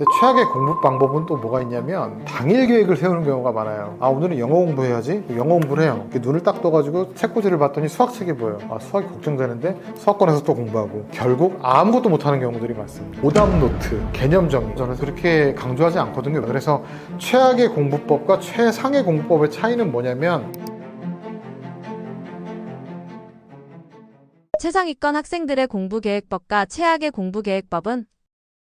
근데 최악의 공부 방법은 또 뭐가 있냐면 당일 계획을 세우는 경우가 많아요. 아, 오늘은 영어 공부해야지. 영어 공부를 해요. 이렇게 눈을 딱 떠가지고 책꽂이를 봤더니 수학책이 보여요. 아, 수학이 걱정되는데 수학권에서 또 공부하고 결국 아무것도 못하는 경우들이 많습니다. 오답 노트, 개념 정리, 저는 그렇게 강조하지 않거든요. 그래서 최악의 공부법과 최상의 공부법의 차이는 뭐냐면, 최상위권 학생들의 공부계획법과 최악의 공부계획법은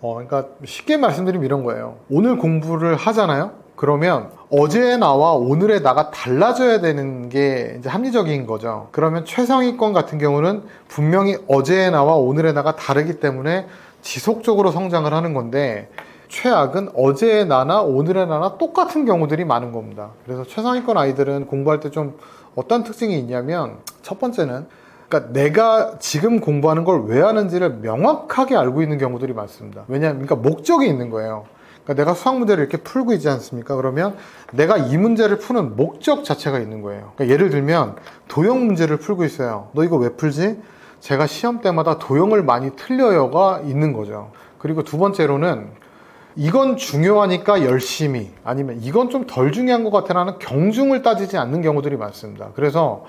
그러니까 쉽게 말씀드리면 이런 거예요. 오늘 공부를 하잖아요. 그러면 어제의 나와 오늘의 나가 달라져야 되는 게 이제 합리적인 거죠. 그러면 최상위권 같은 경우는 분명히 어제의 나와 오늘의 나가 다르기 때문에 지속적으로 성장을 하는 건데, 최악은 어제의 나나 오늘의 나나 똑같은 경우들이 많은 겁니다. 그래서 최상위권 아이들은 공부할 때 좀 어떤 특징이 있냐면, 첫 번째는 그러니까 내가 지금 공부하는 걸 왜 하는지를 명확하게 알고 있는 경우들이 많습니다. 왜냐하면 그러니까 목적이 있는 거예요. 그러니까 내가 수학 문제를 이렇게 풀고 있지 않습니까? 그러면 내가 이 문제를 푸는 목적 자체가 있는 거예요. 그러니까 예를 들면 도형 문제를 풀고 있어요. 너 이거 왜 풀지? 제가 시험 때마다 도형을 많이 틀려요가 있는 거죠. 그리고 두 번째로는 이건 중요하니까 열심히, 아니면 이건 좀 덜 중요한 것 같아라는 경중을 따지지 않는 경우들이 많습니다. 그래서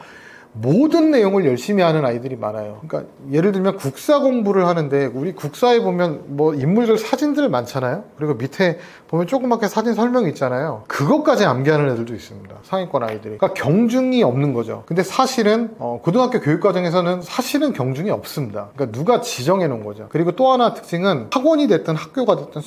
모든 내용을 열심히 하는 아이들이 많아요. 그러니까 예를 들면 국사 공부를 하는데, 우리 국사에 보면 뭐 인물들 사진들 많잖아요. 그리고 밑에 보면 조그맣게 사진 설명이 있잖아요. 그것까지 암기하는 애들도 있습니다. 상위권 아이들이. 그러니까 경중이 없는 거죠. 근데 사실은 고등학교 교육과정에서는 사실은 경중이 없습니다. 그러니까 누가 지정해 놓은 거죠. 그리고 또 하나 특징은 학원이 됐든 학교가 됐든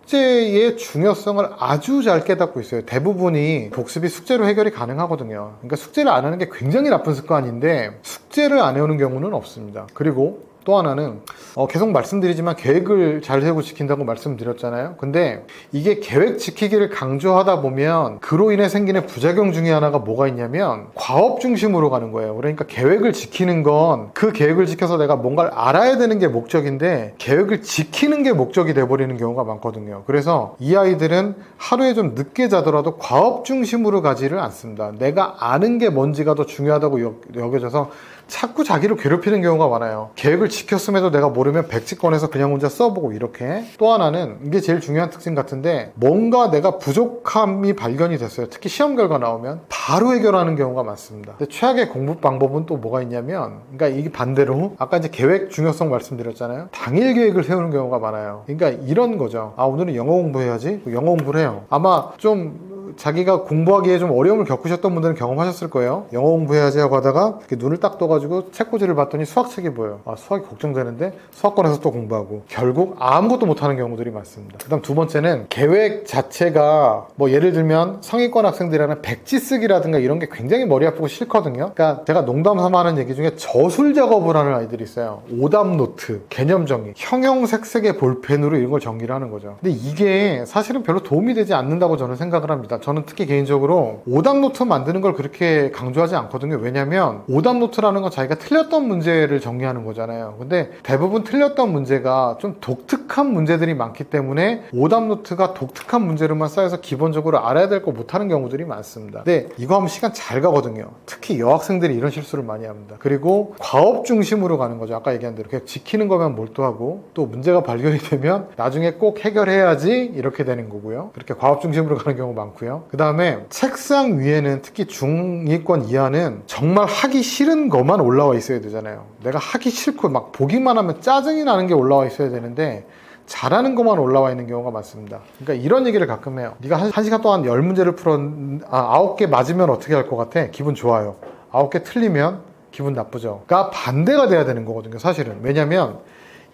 숙제의 중요성을 아주 잘 깨닫고 있어요. 대부분이 복습이 숙제로 해결이 가능하거든요. 그러니까 숙제를 안 하는 게 굉장히 나쁜 습관인데, 숙제를 안 해오는 경우는 없습니다. 그리고 또 하나는 계속 말씀드리지만 계획을 잘 세우고 지킨다고 말씀드렸잖아요. 근데 이게 계획 지키기를 강조하다 보면 그로 인해 생기는 부작용 중에 하나가 뭐가 있냐면, 과업 중심으로 가는 거예요. 그러니까 계획을 지키는 건 그 계획을 지켜서 내가 뭔가를 알아야 되는 게 목적인데, 계획을 지키는 게 목적이 돼버리는 경우가 많거든요. 그래서 이 아이들은 하루에 좀 늦게 자더라도 과업 중심으로 가지를 않습니다. 내가 아는 게 뭔지가 더 중요하다고 여겨져서 자꾸 자기를 괴롭히는 경우가 많아요. 계획을 지켰음에도 내가 모르면 백지권에서 그냥 혼자 써보고 이렇게. 또 하나는, 이게 제일 중요한 특징 같은데, 뭔가 내가 부족함이 발견이 됐어요. 특히 시험 결과 나오면 바로 해결하는 경우가 많습니다. 근데 최악의 공부 방법은 또 뭐가 있냐면, 그러니까 이게 반대로 아까 이제 계획 중요성 말씀드렸잖아요. 당일 계획을 세우는 경우가 많아요. 그러니까 이런 거죠. 아, 오늘은 영어 공부해야지. 영어 공부를 해요. 아마 좀 자기가 공부하기에 좀 어려움을 겪으셨던 분들은 경험하셨을 거예요. 영어 공부해야지 하고 하다가 이렇게 눈을 딱 떠가지고 책꽂이를 봤더니 수학책이 보여요. 아, 수학이 걱정되는데 수학권에서 또 공부하고 결국 아무것도 못하는 경우들이 많습니다. 그 다음 두 번째는 계획 자체가 뭐 예를 들면 상위권 학생들이라는 백지 쓰기라든가 이런 게 굉장히 머리 아프고 싫거든요. 그러니까 제가 농담 삼아 하는 얘기 중에 저술 작업을 하는 아이들이 있어요. 오답 노트, 개념 정리, 형형색색의 볼펜으로 이런 걸 정리를 하는 거죠. 근데 이게 사실은 별로 도움이 되지 않는다고 저는 생각을 합니다. 저는 특히 개인적으로 오답 노트 만드는 걸 그렇게 강조하지 않거든요. 왜냐면 오답 노트라는 건 자기가 틀렸던 문제를 정리하는 거잖아요. 근데 대부분 틀렸던 문제가 좀 독특한 문제들이 많기 때문에 오답 노트가 독특한 문제로만 쌓여서 기본적으로 알아야 될 거 못하는 경우들이 많습니다. 근데 이거 하면 시간 잘 가거든요. 특히 여학생들이 이런 실수를 많이 합니다. 그리고 과업 중심으로 가는 거죠. 아까 얘기한 대로 그냥 지키는 거면 몰두하고, 또 문제가 발견이 되면 나중에 꼭 해결해야지 이렇게 되는 거고요. 그렇게 과업 중심으로 가는 경우 많고요. 그 다음에 책상 위에는, 특히 중위권 이하는 정말 하기 싫은 것만 올라와 있어야 되잖아요. 내가 하기 싫고 막 보기만 하면 짜증이 나는 게 올라와 있어야 되는데 잘하는 것만 올라와 있는 경우가 많습니다. 그러니까 이런 얘기를 가끔 해요. 네가 한 시간 동안 10문제를 풀었는데 9개 맞으면 어떻게 할 것 같아? 기분 좋아요. 9개 틀리면 기분 나쁘죠. 그러니까 반대가 돼야 되는 거거든요, 사실은. 왜냐면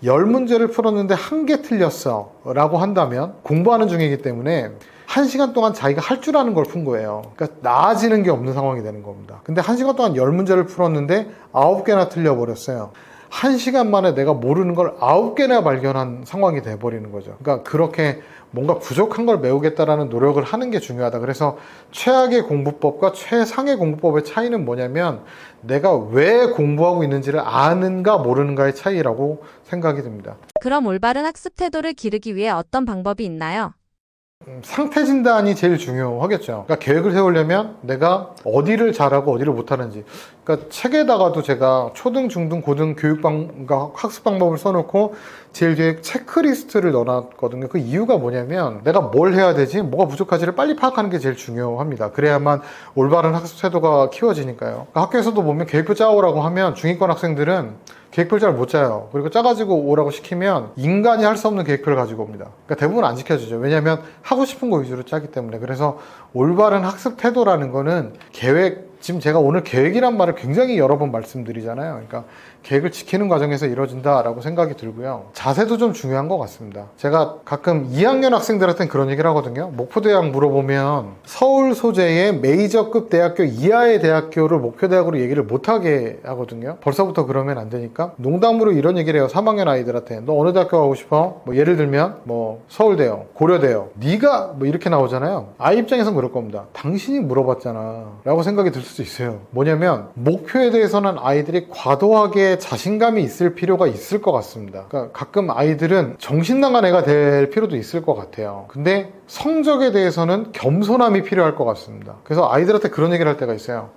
10문제를 풀었는데 1개 틀렸어 라고 한다면 공부하는 중이기 때문에 1시간 동안 자기가 할 줄 아는 걸 푼 거예요. 그러니까 나아지는 게 없는 상황이 되는 겁니다. 근데 1시간 동안 10문제를 풀었는데 9개나 틀려버렸어요. 1시간 만에 내가 모르는 걸 9개나 발견한 상황이 돼버리는 거죠. 그러니까 그렇게 뭔가 부족한 걸 메우겠다라는 노력을 하는 게 중요하다. 그래서 최악의 공부법과 최상의 공부법의 차이는 뭐냐면, 내가 왜 공부하고 있는지를 아는가 모르는가의 차이라고 생각이 듭니다. 그럼 올바른 학습 태도를 기르기 위해 어떤 방법이 있나요? 상태 진단이 제일 중요하겠죠. 그러니까 계획을 세우려면 내가 어디를 잘하고 어디를 못하는지. 그러니까 책에다가도 제가 초등, 중등, 고등 그러니까 학습 방법을 써놓고 제일 뒤에 체크리스트를 넣어놨거든요. 그 이유가 뭐냐면 내가 뭘 해야 되지? 뭐가 부족하지를 빨리 파악하는 게 제일 중요합니다. 그래야만 올바른 학습 태도가 키워지니까요. 그러니까 학교에서도 보면 계획표 짜오라고 하면 중위권 학생들은 계획표를 잘 못 짜요. 그리고 짜가지고 오라고 시키면 인간이 할 수 없는 계획표를 가지고 옵니다. 그러니까 대부분 안 지켜주죠. 왜냐하면 하고 싶은 거 위주로 짜기 때문에. 그래서 올바른 학습 태도라는 거는 지금 제가 오늘 계획이란 말을 굉장히 여러 번 말씀드리잖아요. 그러니까 계획을 지키는 과정에서 이루어진다라고 생각이 들고요. 자세도 좀 중요한 것 같습니다. 제가 가끔 2학년 학생들한테는 그런 얘기를 하거든요. 목표대학 물어보면 서울 소재의 메이저급 대학교 이하의 대학교를 목표대학으로 얘기를 못하게 하거든요. 벌써부터 그러면 안 되니까 농담으로 이런 얘기를 해요. 3학년 아이들한테. 너 어느 대학교 가고 싶어? 뭐 예를 들면 뭐 서울대요, 고려대요. 네가 뭐 이렇게 나오잖아요. 아이 입장에서는 그럴 겁니다. 당신이 물어봤잖아 라고 생각이 들 수도 있어요. 뭐냐면 목표에 대해서는 아이들이 과도하게 자신감이 있을 필요가 있을 것 같습니다. 그러니까 가끔 아이들은 정신 나간 애가 될 필요도 있을 것 같아요. 근데 성적에 대해서는 겸손함이 필요할 것 같습니다. 그래서 아이들한테 그런 얘기를 할 때가 있어요.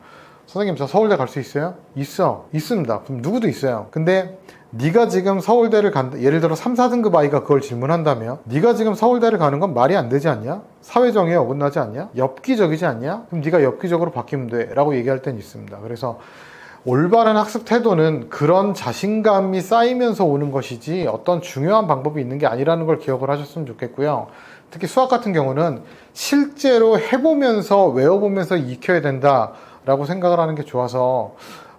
선생님, 저 서울대 갈 수 있어요? 있습니다. 그럼 누구도 있어요. 근데 네가 지금 서울대를 간다, 예를 들어 3, 4등급 아이가 그걸 질문한다면 네가 지금 서울대를 가는 건 말이 안 되지 않냐? 사회정의에 어긋나지 않냐? 엽기적이지 않냐? 그럼 네가 엽기적으로 바뀌면 돼 라고 얘기할 땐 있습니다. 그래서 올바른 학습 태도는 그런 자신감이 쌓이면서 오는 것이지 어떤 중요한 방법이 있는 게 아니라는 걸 기억을 하셨으면 좋겠고요. 특히 수학 같은 경우는 실제로 해보면서 외워보면서 익혀야 된다라고 생각을 하는 게 좋아서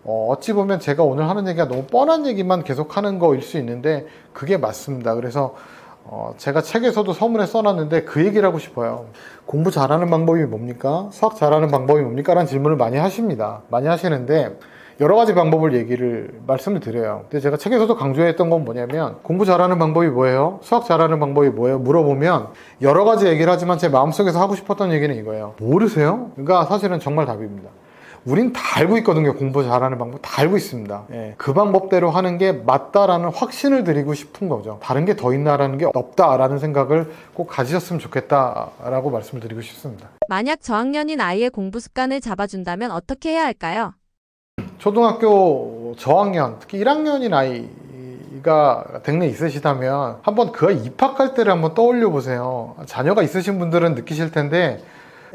어찌 보면 제가 오늘 하는 얘기가 너무 뻔한 얘기만 계속 하는 거일 수 있는데 그게 맞습니다. 그래서 제가 책에서도 서문에 써놨는데 그 얘기를 하고 싶어요. 공부 잘하는 방법이 뭡니까? 수학 잘하는 방법이 뭡니까? 라는 질문을 많이 하십니다. 많이 하시는데 여러 가지 방법을 말씀을 드려요. 근데 제가 책에서도 강조했던 건 뭐냐면 공부 잘하는 방법이 뭐예요? 수학 잘하는 방법이 뭐예요? 물어보면 여러 가지 얘기를 하지만 제 마음속에서 하고 싶었던 얘기는 이거예요. 모르세요? 그러니까 사실은 정말 답입니다. 우린 다 알고 있거든요. 공부 잘하는 방법 다 알고 있습니다. 예, 그 방법대로 하는 게 맞다라는 확신을 드리고 싶은 거죠. 다른 게 더 있나라는 게 없다라는 생각을 꼭 가지셨으면 좋겠다라고 말씀을 드리고 싶습니다. 만약 저학년인 아이의 공부 습관을 잡아준다면 어떻게 해야 할까요? 초등학교 저학년, 특히 1학년인 아이가 댁내 있으시다면 한번 그 아이 입학할 때를 한번 떠올려 보세요. 자녀가 있으신 분들은 느끼실 텐데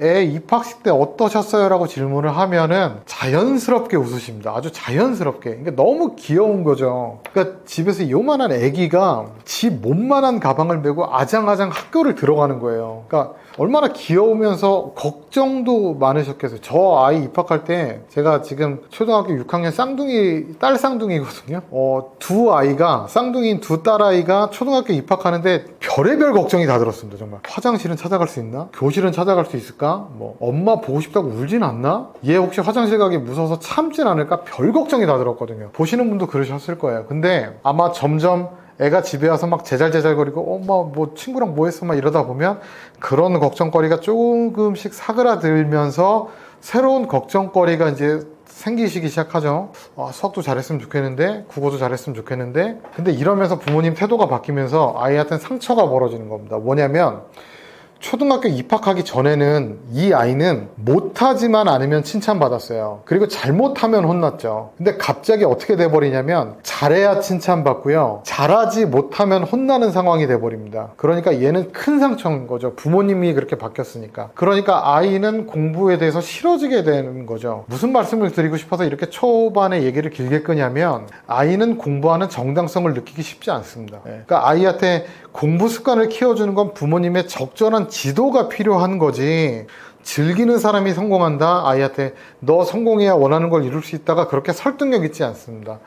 애 입학식 때 어떠셨어요? 라고 질문을 하면은 자연스럽게 웃으십니다. 아주 자연스럽게. 그러니까 너무 귀여운 거죠. 그러니까 집에서 요만한 애기가 지 몸만한 가방을 메고 아장아장 학교를 들어가는 거예요. 그러니까 얼마나 귀여우면서 걱정도 많으셨겠어요. 저 아이 입학할 때 제가 지금 초등학교 6학년 딸 쌍둥이거든요. 두 아이가, 쌍둥이인 두 딸아이가 초등학교 입학하는데 별의별 걱정이 다 들었습니다. 정말. 화장실은 찾아갈 수 있나? 교실은 찾아갈 수 있을까? 뭐 엄마 보고 싶다고 울진 않나? 얘 혹시 화장실 가기 무서워서 참진 않을까? 별 걱정이 다 들었거든요. 보시는 분도 그러셨을 거예요. 근데 아마 점점 애가 집에 와서 막 제잘제잘거리고 엄마 뭐 친구랑 뭐 했어 막 이러다 보면 그런 걱정거리가 조금씩 사그라들면서 새로운 걱정거리가 이제 생기시기 시작하죠. 수학도 잘했으면 좋겠는데 국어도 잘했으면 좋겠는데 근데 이러면서 부모님 태도가 바뀌면서 아이한테는 상처가 벌어지는 겁니다. 뭐냐면 초등학교 입학하기 전에는 이 아이는 못하지만 않으면 칭찬받았어요. 그리고 잘못하면 혼났죠. 근데 갑자기 어떻게 돼버리냐면 잘해야 칭찬받고요. 잘하지 못하면 혼나는 상황이 돼버립니다. 그러니까 얘는 큰 상처인 거죠. 부모님이 그렇게 바뀌었으니까. 그러니까 아이는 공부에 대해서 싫어지게 되는 거죠. 무슨 말씀을 드리고 싶어서 이렇게 초반에 얘기를 길게 끄냐면 아이는 공부하는 정당성을 느끼기 쉽지 않습니다. 그러니까 아이한테 공부 습관을 키워주는 건 부모님의 적절한 지도가 필요한 거지 즐기는 사람이 성공한다 아이한테 너 성공해야 원하는 걸 이룰 수 있다가 그렇게 설득력 있지 않습니다.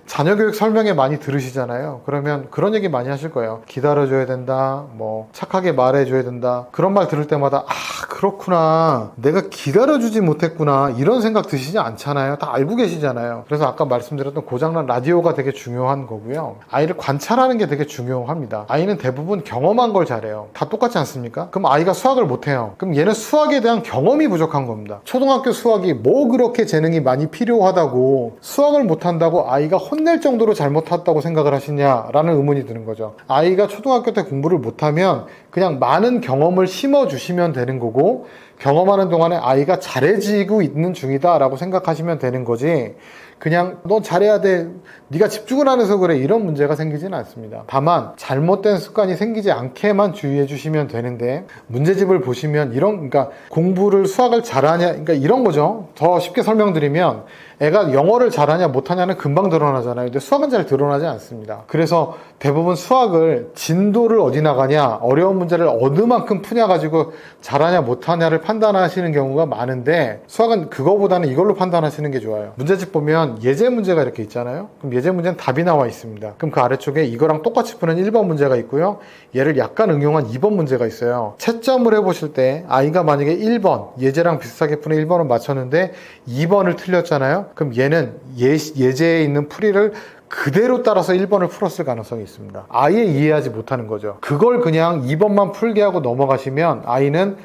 자녀교육 설명회 많이 들으시잖아요. 그러면 그런 얘기 많이 하실 거예요. 기다려줘야 된다, 뭐 착하게 말해줘야 된다. 그런 말 들을 때마다 그렇구나, 내가 기다려주지 못했구나 이런 생각 드시지 않잖아요. 다 알고 계시잖아요. 그래서 아까 말씀드렸던 고장난 라디오가 되게 중요한 거고요. 아이를 관찰하는 게 되게 중요합니다. 아이는 대부분 경험한 걸 잘해요. 다 똑같지 않습니까? 그럼 아이가 수학을 못해요. 그럼 얘는 수학에 대한 경험이 부족한 겁니다. 초등학교 수학이 뭐 그렇게 재능이 많이 필요하다고 수학을 못한다고 아이가 혼낼 정도로 잘못했다고 생각을 하시냐라는 의문이 드는 거죠. 아이가 초등학교 때 공부를 못하면 그냥 많은 경험을 심어주시면 되는 거고 경험하는 동안에 아이가 잘해지고 있는 중이다 라고 생각하시면 되는 거지, 그냥 너 잘해야 돼, 네가 집중을 안 해서 그래, 이런 문제가 생기지는 않습니다. 다만 잘못된 습관이 생기지 않게만 주의해 주시면 되는데, 문제집을 보시면 그러니까 공부를, 수학을 잘하냐, 그러니까 이런 거죠. 더 쉽게 설명드리면 애가 영어를 잘하냐 못하냐는 금방 드러나잖아요. 근데 수학은 잘 드러나지 않습니다. 그래서 대부분 수학을 진도를 어디 나가냐, 어려운 문제를 어느 만큼 푸냐 가지고 잘하냐 못하냐를 판단하시는 경우가 많은데, 수학은 그거보다는 이걸로 판단하시는 게 좋아요. 문제집 보면 예제 문제가 이렇게 있잖아요. 그럼 예제 문제는 답이 나와 있습니다. 그럼 그 아래쪽에 이거랑 똑같이 푸는 1번 문제가 있고요, 얘를 약간 응용한 2번 문제가 있어요. 채점을 해보실 때 아이가 만약에 1번, 예제랑 비슷하게 푸는 1번을 맞췄는데 2번을 틀렸잖아요. 그럼 얘는 예제에 있는 풀이를 그대로 따라서 1번을 풀었을 가능성이 있습니다. 아예 이해하지 못하는 거죠. 그걸 그냥 2번만 풀게 하고 넘어가시면 아이는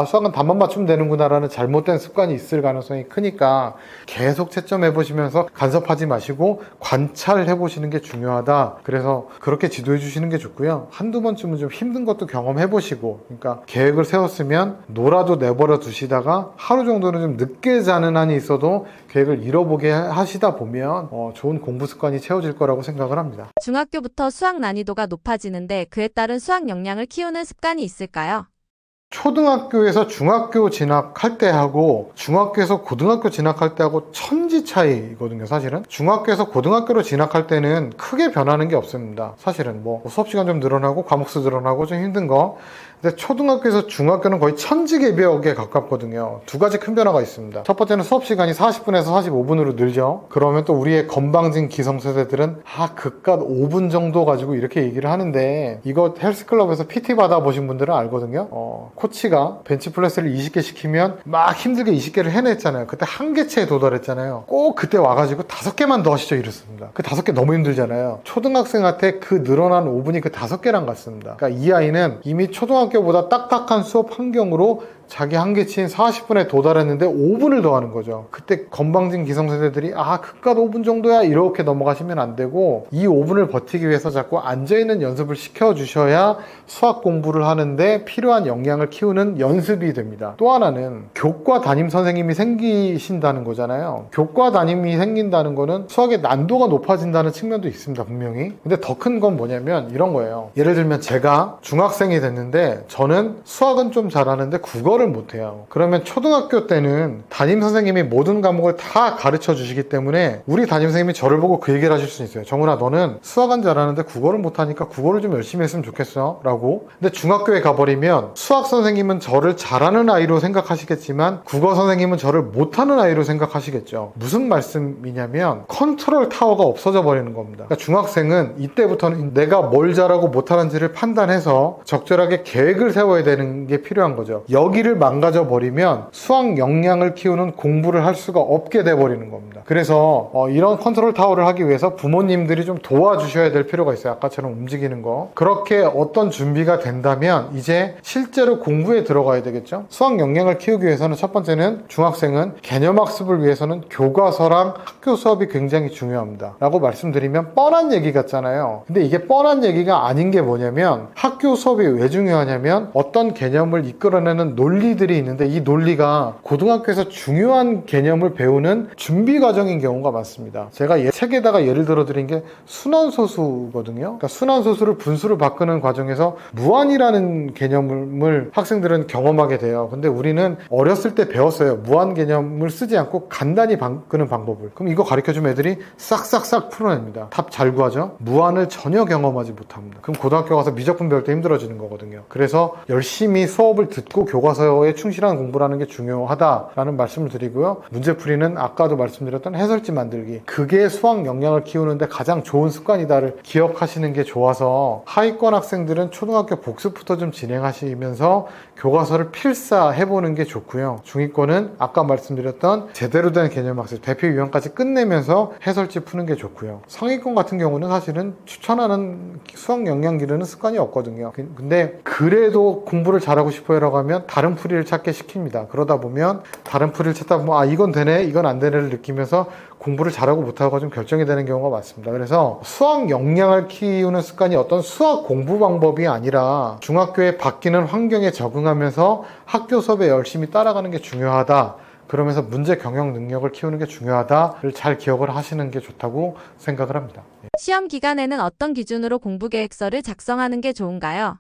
수학은 답만 맞추면 되는구나 라는 잘못된 습관이 있을 가능성이 크니까 계속 채점해 보시면서 간섭하지 마시고 관찰해 보시는 게 중요하다. 그래서 그렇게 지도해 주시는 게 좋고요. 한두 번쯤은 좀 힘든 것도 경험해 보시고, 그러니까 계획을 세웠으면 놀아도 내버려 두시다가 하루 정도는 좀 늦게 자는 한이 있어도 계획을 잃어보게 하시다 보면 좋은 공부 습관이 채워질 거라고 생각을 합니다. 중학교부터 수학 난이도가 높아지는데 그에 따른 수학 역량을 키우는 습관이 있을까요? 초등학교에서 중학교 진학할 때하고 중학교에서 고등학교 진학할 때하고 천지 차이거든요. 사실은 중학교에서 고등학교로 진학할 때는 크게 변하는 게 없습니다. 사실은 뭐 수업 시간 좀 늘어나고 과목수 늘어나고 좀 힘든 거. 근데 초등학교에서 중학교는 거의 천지개벽에 가깝거든요. 두 가지 큰 변화가 있습니다. 첫 번째는 수업 시간이 40분에서 45분으로 늘죠. 그러면 또 우리의 건방진 기성세대들은 그깟 5분 정도 가지고 이렇게 얘기를 하는데, 이거 헬스클럽에서 PT 받아보신 분들은 알거든요. 코치가 벤치프레스를 20개 시키면 막 힘들게 20개를 해냈잖아요. 그때 한계치에 도달했잖아요. 꼭 그때 와가지고 5개만 더 하시죠 이랬습니다. 그 5개 너무 힘들잖아요. 초등학생한테 그 늘어난 5분이 그 5개랑 같습니다. 그러니까 이 아이는 이미 초등학교보다 딱딱한 수업 환경으로 자기 한계치인 40분에 도달했는데 5분을 더 하는 거죠. 그때 건방진 기성세대들이 그깟 5분 정도야 이렇게 넘어가시면 안 되고, 이 5분을 버티기 위해서 자꾸 앉아있는 연습을 시켜주셔야 수학 공부를 하는데 필요한 역량을 키우는 연습이 됩니다. 또 하나는 교과 담임 선생님이 생기신다는 거잖아요. 교과 담임이 생긴다는 거는 수학의 난도가 높아진다는 측면도 있습니다, 분명히. 근데 더 큰 건 뭐냐면 이런 거예요. 예를 들면 제가 중학생이 됐는데 저는 수학은 좀 잘하는데 국어를 못해요. 그러면 초등학교 때는 담임 선생님이 모든 과목을 다 가르쳐 주시기 때문에 우리 담임 선생님이 저를 보고 그 얘기를 하실 수 있어요. 정훈아, 너는 수학은 잘하는데 국어를 못하니까 국어를 좀 열심히 했으면 좋겠어 라고. 근데 중학교에 가버리면 수학 선생님은 저를 잘하는 아이로 생각하시겠지만 국어 선생님은 저를 못하는 아이로 생각하시겠죠. 무슨 말씀이냐면 컨트롤 타워가 없어져 버리는 겁니다. 그러니까 중학생은 이때부터는 내가 뭘 잘하고 못하는지를 판단해서 적절하게 계획을 세워야 되는 게 필요한 거죠. 여기를 망가져 버리면 수학 역량을 키우는 공부를 할 수가 없게 돼 버리는 겁니다. 그래서 이런 컨트롤 타워를 하기 위해서 부모님들이 좀 도와주셔야 될 필요가 있어요. 아까처럼 움직이는 거. 그렇게 어떤 준비가 된다면 이제 실제로 공부에 들어가야 되겠죠. 수학 역량을 키우기 위해서는 첫 번째는 중학생은 개념학습을 위해서는 교과서랑 학교 수업이 굉장히 중요합니다 라고 말씀드리면 뻔한 얘기 같잖아요. 근데 이게 뻔한 얘기가 아닌 게 뭐냐면, 학교 수업이 왜 중요하냐면 어떤 개념을 이끌어내는 논리들이 있는데 이 논리가 고등학교에서 중요한 개념을 배우는 준비 과정인 경우가 많습니다. 제가 책에다가 예를 들어 드린 게 순환소수거든요. 그러니까 순환소수를 분수로 바꾸는 과정에서 무한이라는 개념을 학생들은 경험하게 돼요. 근데 우리는 어렸을 때 배웠어요. 무한 개념을 쓰지 않고 간단히 바꾸는 방법을. 그럼 이거 가르쳐주면 애들이 싹싹싹 풀어냅니다. 답 잘 구하죠? 무한을 전혀 경험하지 못합니다. 그럼 고등학교 가서 미적분 배울 때 힘들어지는 거거든요. 그래서 열심히 수업을 듣고 교과서에 충실한 공부를 하는 게 중요하다라는 말씀을 드리고요. 문제풀이는 아까도 말씀드렸던 해설지 만들기, 그게 수학 역량을 키우는데 가장 좋은 습관이다를 기억하시는 게 좋아서, 하위권 학생들은 초등학교 복습부터 좀 진행하시면서 교과서를 필사해보는 게 좋고요. 중위권은 아까 말씀드렸던 제대로 된 개념학습, 대표 유형까지 끝내면서 해설지 푸는 게 좋고요. 상위권 같은 경우는 사실은 추천하는 수학 역량 기르는 습관이 없거든요. 근데 그래도 공부를 잘하고 싶어요라고 하면 다른 풀이를 찾게 시킵니다. 그러다 보면 다른 풀이를 찾다 보면 아 이건 되네 이건 안 되네를 느끼면서 공부를 잘하고 못하고가 좀 결정이 되는 경우가 많습니다. 그래서 수학 역량을 키우는 습관이 어떤 수학 공부 방법이 아니라 중학교에 바뀌는 환경에 적응하면서 학교 수업에 열심히 따라가는 게 중요하다. 그러면서 문제 경영 능력을 키우는 게 중요하다를 잘 기억을 하시는 게 좋다고 생각을 합니다. 시험 기간에는 어떤 기준으로 공부 계획서를 작성하는 게 좋은가요?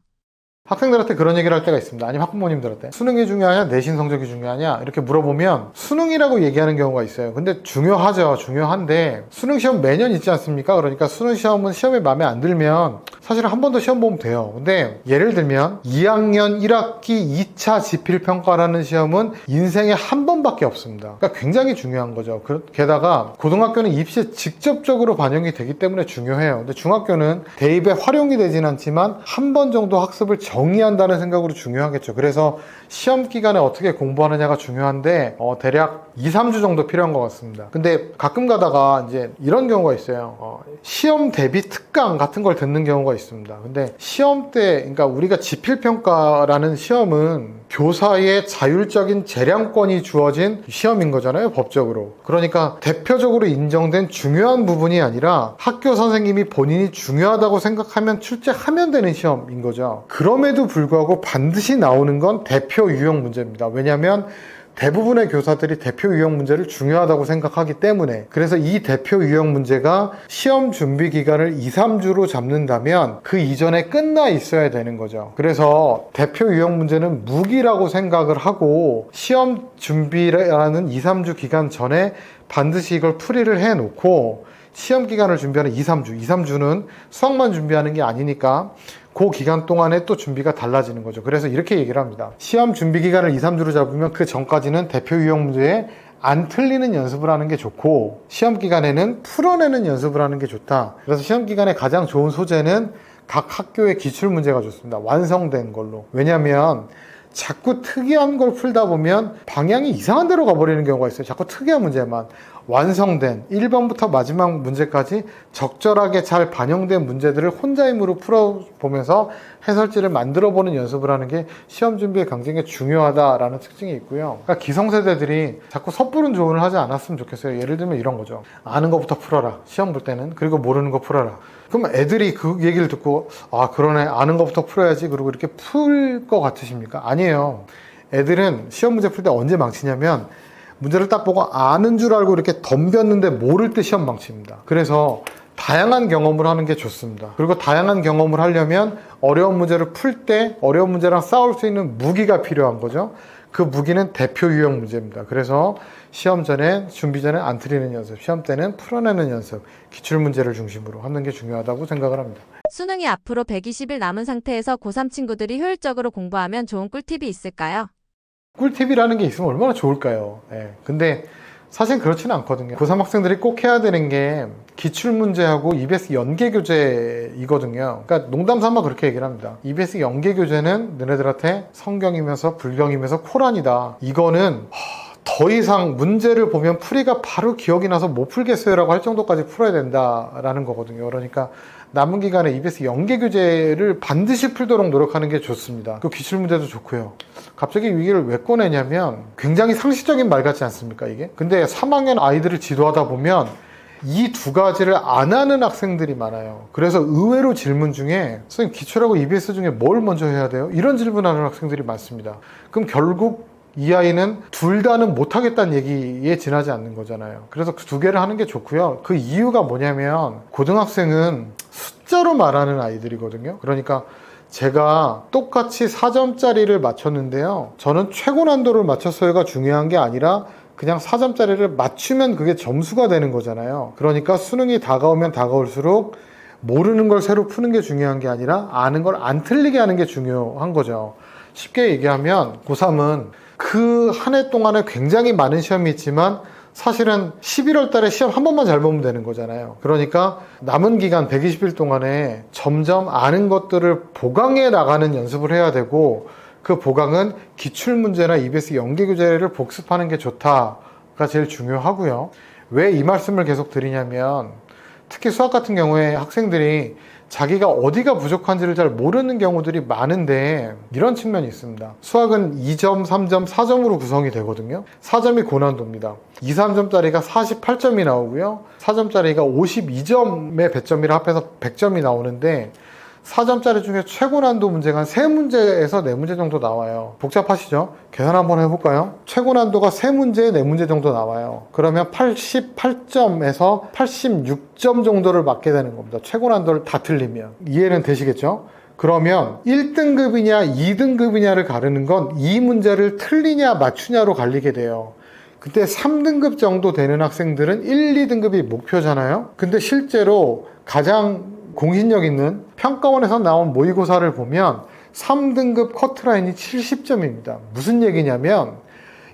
학생들한테 그런 얘기를 할 때가 있습니다. 아니면 학부모님들한테 수능이 중요하냐 내신 성적이 중요하냐 이렇게 물어보면 수능이라고 얘기하는 경우가 있어요. 근데 중요하죠. 중요한데 수능 시험 매년 있지 않습니까? 그러니까 수능 시험은 시험에 마음에 안 들면 사실 한 번 더 시험 보면 돼요. 근데 예를 들면 2학년 1학기 2차 지필평가라는 시험은 인생에 한 번밖에 없습니다. 그러니까 굉장히 중요한 거죠. 게다가 고등학교는 입시에 직접적으로 반영이 되기 때문에 중요해요. 근데 중학교는 대입에 활용이 되진 않지만 한 번 정도 학습을 정의한다는 생각으로 중요하겠죠. 그래서 시험 기간에 어떻게 공부하느냐가 중요한데 대략 2, 3주 정도 필요한 것 같습니다. 근데 가끔 가다가 이제 이런 경우가 있어요. 시험 대비 특강 같은 걸 듣는 경우가 있습니다. 근데 시험 때 그러니까 우리가 지필평가라는 시험은 교사의 자율적인 재량권이 주어진 시험인 거잖아요. 법적으로. 그러니까 대표적으로 인정된 중요한 부분이 아니라 학교 선생님이 본인이 중요하다고 생각하면 출제하면 되는 시험인 거죠. 그럼에도 불구하고 반드시 나오는 건 대표 유형 문제입니다. 왜냐하면 대부분의 교사들이 대표 유형 문제를 중요하다고 생각하기 때문에 그래서 이 대표 유형 문제가 시험 준비 기간을 2, 3주로 잡는다면 그 이전에 끝나 있어야 되는 거죠. 그래서 대표 유형 문제는 무기라고 생각을 하고 시험 준비라는 2, 3주 기간 전에 반드시 이걸 풀이를 해놓고 시험 기간을 준비하는 2, 3주는 수학만 준비하는 게 아니니까 그 기간 동안에 또 준비가 달라지는 거죠. 그래서 이렇게 얘기를 합니다. 시험 준비 기간을 2, 3주로 잡으면 그 전까지는 대표 유형 문제에 안 틀리는 연습을 하는 게 좋고 시험 기간에는 풀어내는 연습을 하는 게 좋다. 그래서 시험 기간에 가장 좋은 소재는 각 학교의 기출 문제가 좋습니다. 완성된 걸로. 왜냐하면 자꾸 특이한 걸 풀다 보면 방향이 이상한 데로 가버리는 경우가 있어요. 자꾸 특이한 문제만. 완성된 1번부터 마지막 문제까지 적절하게 잘 반영된 문제들을 혼자 힘으로 풀어보면서 해설지를 만들어보는 연습을 하는 게 시험 준비에 굉장히 중요하다라는 특징이 있고요. 그러니까 기성세대들이 자꾸 섣부른 조언을 하지 않았으면 좋겠어요. 예를 들면 이런 거죠. 아는 것부터 풀어라. 시험 볼 때는. 그리고 모르는 거 풀어라. 그럼 애들이 그 얘기를 듣고 아 그러네 아는 것부터 풀어야지 그리고 이렇게 풀 것 같으십니까? 아니에요. 애들은 시험 문제 풀 때 언제 망치냐면 문제를 딱 보고 아는 줄 알고 이렇게 덤볐는데 모를 때 시험 망칩니다. 그래서 다양한 경험을 하는 게 좋습니다. 그리고 다양한 경험을 하려면 어려운 문제를 풀 때 어려운 문제랑 싸울 수 있는 무기가 필요한 거죠. 그 무기는 대표 유형 문제입니다. 그래서 시험 전에 준비 전에 안 틀리는 연습, 시험 때는 풀어내는 연습, 기출 문제를 중심으로 하는 게 중요하다고 생각을 합니다. 수능이 앞으로 120일 남은 상태에서 고3 친구들이 효율적으로 공부하면 좋은 꿀팁이 있을까요? 꿀팁이라는 게 있으면 얼마나 좋을까요? 근데 사실 그렇지는 않거든요. 고3 학생들이 꼭 해야 되는 게 기출문제하고 EBS 연계교재이거든요. 그러니까 농담 삼아 그렇게 얘기를 합니다. EBS 연계교재는 너네들한테 성경이면서 불경이면서 코란이다. 이거는 더 이상 문제를 보면 풀이가 바로 기억이 나서 못 풀겠어요 라고 할 정도까지 풀어야 된다라는 거거든요. 그러니까 남은 기간에 EBS 연계교재를 반드시 풀도록 노력하는 게 좋습니다. 그 기출문제도 좋고요. 갑자기 위기를 왜 꺼내냐면 굉장히 상식적인 말 같지 않습니까 이게? 근데 3학년 아이들을 지도하다 보면 이 두 가지를 안 하는 학생들이 많아요. 그래서 의외로 질문 중에 선생님 기출하고 EBS 중에 뭘 먼저 해야 돼요? 이런 질문하는 학생들이 많습니다. 그럼 결국 이 아이는 둘 다는 못하겠다는 얘기에 지나지 않는 거잖아요. 그래서 그 두 개를 하는 게 좋고요. 그 이유가 뭐냐면 고등학생은 숫자로 말하는 아이들이거든요. 그러니까 제가 똑같이 4점짜리를 맞췄는데요. 저는 최고 난도를 맞췄어요가 중요한 게 아니라 그냥 4점짜리를 맞추면 그게 점수가 되는 거잖아요. 그러니까 수능이 다가오면 다가올수록 모르는 걸 새로 푸는 게 중요한 게 아니라 아는 걸 안 틀리게 하는 게 중요한 거죠. 쉽게 얘기하면 고3은 그 한 해 동안에 굉장히 많은 시험이 있지만 사실은 11월 달에 시험 한 번만 잘 보면 되는 거잖아요. 그러니까 남은 기간 120일 동안에 점점 아는 것들을 보강해 나가는 연습을 해야 되고 그 보강은 기출문제나 EBS 연계교재를 복습하는 게 좋다가 제일 중요하고요. 왜 이 말씀을 계속 드리냐면 특히 수학 같은 경우에 학생들이 자기가 어디가 부족한지를 잘 모르는 경우들이 많은데 이런 측면이 있습니다. 수학은 2점, 3점, 4점으로 구성이 되거든요. 4점이 고난도입니다. 2, 3점짜리가 48점이 나오고요. 4점짜리가 52점의 배점이라 합해서 100점이 나오는데 4점짜리 중에 최고 난도 문제가 한 3문제에서 4문제 정도 나와요. 복잡하시죠? 계산 한번 해볼까요? 최고 난도가 3문제에 4문제 정도 나와요. 그러면 88점에서 86점 정도를 맞게 되는 겁니다. 최고 난도를 다 틀리면. 이해는 되시겠죠? 그러면 1등급이냐 2등급이냐를 가르는 건 이 문제를 틀리냐 맞추냐로 갈리게 돼요. 그때 3등급 정도 되는 학생들은 1, 2등급이 목표잖아요. 근데 실제로 가장 공신력 있는 평가원에서 나온 모의고사를 보면 3등급 커트라인이 70점입니다. 무슨 얘기냐면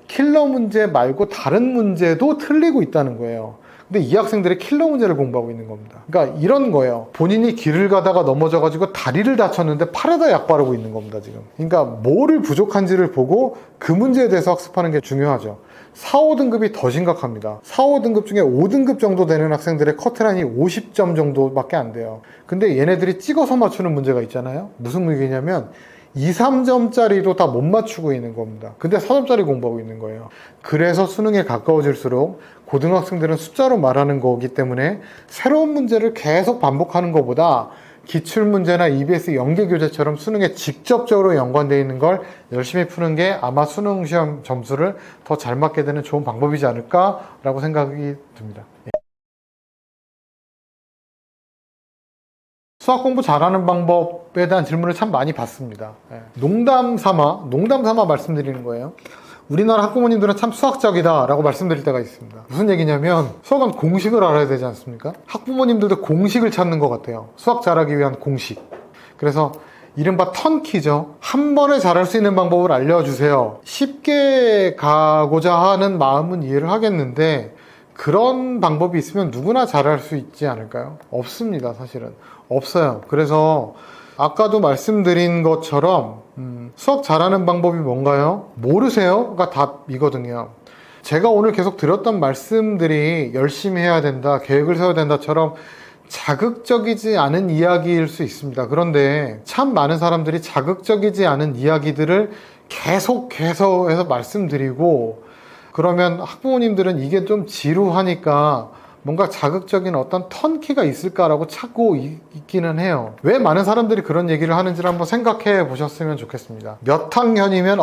킬러 문제 말고 다른 문제도 틀리고 있다는 거예요. 근데 이 학생들이 킬러 문제를 공부하고 있는 겁니다. 그러니까 이런 거예요. 본인이 길을 가다가 넘어져가지고 다리를 다쳤는데 팔에다 약 바르고 있는 겁니다, 지금. 그러니까 뭐를 부족한지를 보고 그 문제에 대해서 학습하는 게 중요하죠. 4, 5등급이 더 심각합니다. 4, 5등급 중에 5등급 정도 되는 학생들의 커트라인이 50점 정도밖에 안 돼요. 근데 얘네들이 찍어서 맞추는 문제가 있잖아요. 무슨 얘기냐면 2, 3점짜리도 다 못 맞추고 있는 겁니다. 근데 4점짜리 공부하고 있는 거예요. 그래서 수능에 가까워질수록 고등학생들은 숫자로 말하는 거기 때문에 새로운 문제를 계속 반복하는 것보다 기출문제나 EBS 연계교재처럼 수능에 직접적으로 연관되어 있는 걸 열심히 푸는 게 아마 수능 시험 점수를 더 잘 맞게 되는 좋은 방법이지 않을까라고 생각이 듭니다. 수학 공부 잘하는 방법에 대한 질문을 참 많이 받습니다. 농담 삼아 말씀드리는 거예요. 우리나라 학부모님들은 참 수학적이다 라고 말씀드릴 때가 있습니다. 무슨 얘기냐면 수학은 공식을 알아야 되지 않습니까? 학부모님들도 공식을 찾는 것 같아요. 수학 잘하기 위한 공식. 그래서 이른바 턴키죠. 한 번에 잘할 수 있는 방법을 알려주세요. 쉽게 가고자 하는 마음은 이해를 하겠는데 그런 방법이 있으면 누구나 잘할 수 있지 않을까요? 없습니다, 사실은. 없어요. 그래서 아까도 말씀드린 것처럼 수학 잘하는 방법이 뭔가요? 모르세요?가 답이거든요. 제가 오늘 계속 드렸던 말씀들이 열심히 해야 된다, 계획을 세워야 된다처럼 자극적이지 않은 이야기일 수 있습니다. 그런데 참 많은 사람들이 자극적이지 않은 이야기들을 계속해서 말씀드리고 그러면 학부모님들은 이게 좀 지루하니까 뭔가 자극적인 어떤 턴키가 있을까라고 찾고 있기는 해요. 왜 많은 사람들이 그런 얘기를 하는지를 한번 생각해 보셨으면 좋겠습니다. 몇 학년이면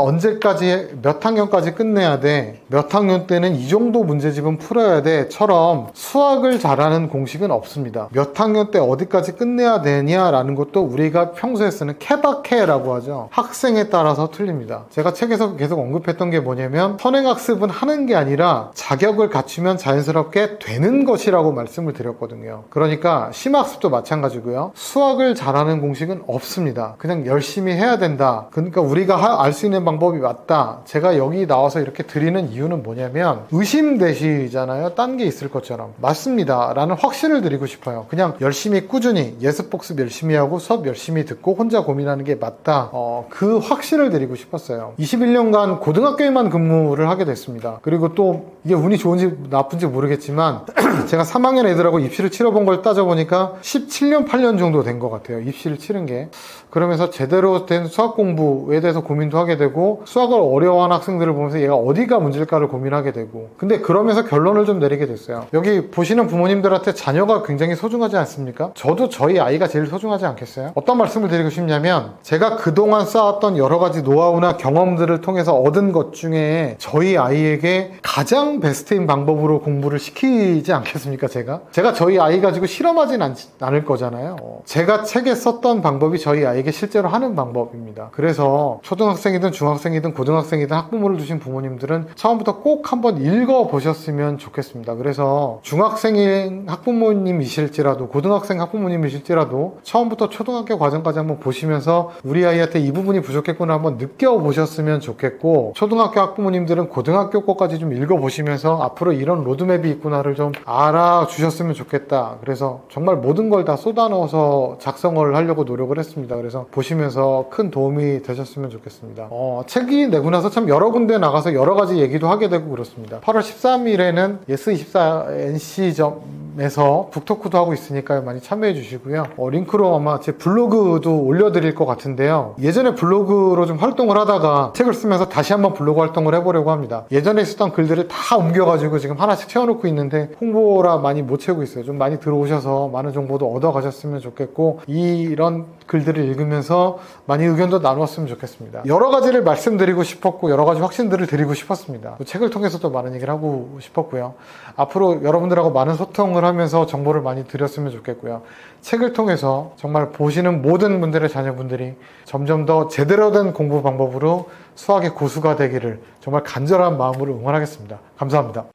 몇 학년까지 끝내야 돼, 몇 학년 때는 이 정도 문제집은 풀어야 돼 처럼 수학을 잘하는 공식은 없습니다. 몇 학년 때 어디까지 끝내야 되냐라는 것도 우리가 평소에 쓰는 케바케라고 하죠. 학생에 따라서 틀립니다. 제가 책에서 계속 언급했던 게 뭐냐면 선행학습은 하는 게 아니라 자격을 갖추면 자연스럽게 되는 것이라고 말씀을 드렸거든요. 그러니까 심학습도 마찬가지고요. 수학을 잘하는 공식은 없습니다. 그냥 열심히 해야 된다. 그러니까 우리가 알 수 있는 방법이 맞다. 제가 여기 나와서 이렇게 드리는 이유는 뭐냐면 의심되시잖아요. 딴 게 있을 것처럼. 맞습니다. 라는 확신을 드리고 싶어요. 그냥 열심히 꾸준히 예습복습 열심히 하고 수업 열심히 듣고 혼자 고민하는 게 맞다. 그 확신을 드리고 싶었어요. 21년간 고등학교에만 근무를 하게 됐습니다. 그리고 또 이게 운이 좋은지 나쁜지 모르겠지만 제가 3학년 애들하고 입시를 치러본 걸 따져보니까 17년, 8년 정도 된 것 같아요. 입시를 치른 게. 그러면서 제대로 된 수학 공부에 대해서 고민도 하게 되고 수학을 어려워하는 학생들을 보면서 얘가 어디가 문제일까를 고민하게 되고 근데 그러면서 결론을 좀 내리게 됐어요. 여기 보시는 부모님들한테 자녀가 굉장히 소중하지 않습니까? 저도 저희 아이가 제일 소중하지 않겠어요? 어떤 말씀을 드리고 싶냐면 제가 그동안 쌓았던 여러 가지 노하우나 경험들을 통해서 얻은 것 중에 저희 아이에게 가장 베스트인 방법으로 공부를 시키지 않겠습니까? 제가 저희 아이 가지고 실험하진 않을 거잖아요. 제가 책에 썼던 방법이 저희 아이에게 실제로 하는 방법입니다. 그래서 초등학생이든 중학생이든 고등학생이든 학부모를 두신 부모님들은 처음부터 꼭 한번 읽어보셨으면 좋겠습니다. 그래서 중학생인 학부모님이실지라도 고등학생 학부모님이실지라도 처음부터 초등학교 과정까지 한번 보시면서 우리 아이한테 이 부분이 부족했구나 한번 느껴보셨으면 좋겠고 초등학교 학부모님들은 고등학교 거까지 좀 읽어보시면서 앞으로 이런 로드맵이 있구나를 좀 알아주셨으면 좋겠다. 그래서 정말 모든 걸 다 쏟아넣어서 작성을 하려고 노력을 했습니다. 그래서 보시면서 큰 도움이 되셨으면 좋겠습니다. 책이 내고 나서 참 여러 군데 나가서 여러 가지 얘기도 하게 되고 그렇습니다. 8월 13일에는 예스24 NC 에서 북토크도 하고 있으니까 많이 참여해 주시고요. 링크로 아마 제 블로그도 올려드릴 것 같은데요. 예전에 블로그로 좀 활동을 하다가 책을 쓰면서 다시 한번 블로그 활동을 해보려고 합니다. 예전에 쓰던 글들을 다 옮겨가지고 지금 하나씩 채워놓고 있는데 홍보라 많이 못 채우고 있어요. 좀 많이 들어오셔서 많은 정보도 얻어가셨으면 좋겠고, 이런 글들을 읽으면서 많이 의견도 나누었으면 좋겠습니다. 여러 가지를 말씀드리고 싶었고 여러 가지 확신들을 드리고 싶었습니다. 책을 통해서도 많은 얘기를 하고 싶었고요. 앞으로 여러분들하고 많은 소통을 하면서 정보를 많이 드렸으면 좋겠고요. 책을 통해서 정말 보시는 모든 분들의 자녀분들이 점점 더 제대로 된 공부 방법으로 수학의 고수가 되기를 정말 간절한 마음으로 응원하겠습니다. 감사합니다.